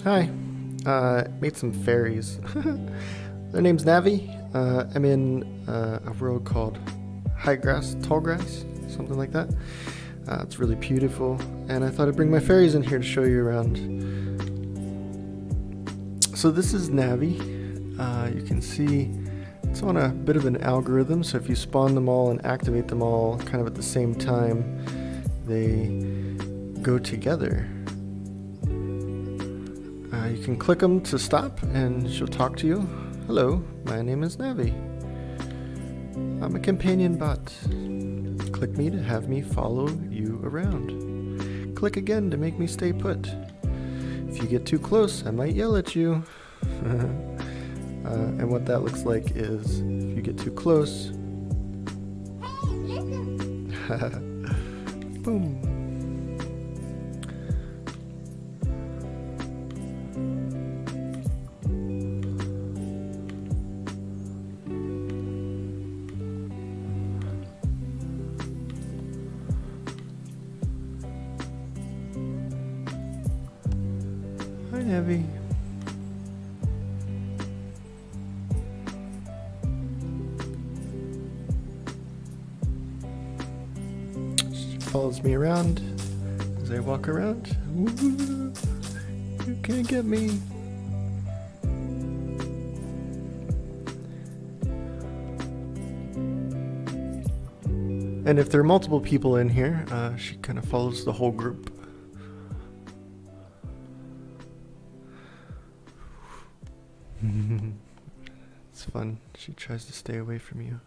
Hi. Made some fairies. Their name's Navi. I'm in a world called High Grass, Tall Grass, something like that. It's really beautiful, and I thought I'd bring my fairies in here to show you around. So this is Navi. You can see it's on a bit of an algorithm, so if you spawn them all and activate them all kind of at the same time, they go together. You can click them to stop and she'll talk to you. Hello, my name is Navi. I'm a companion bot. Click me to have me follow you around. Click again to make me stay put. If you get too close, I might yell at you. And what that looks like is if you get too close. Hey, listen. Boom. Hi, Navi. She follows me around as I walk around. Ooh, you can't get me. And if there are multiple people in here, she kind of follows the whole group. It's fun. She tries to stay away from you.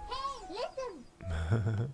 Hey, listen.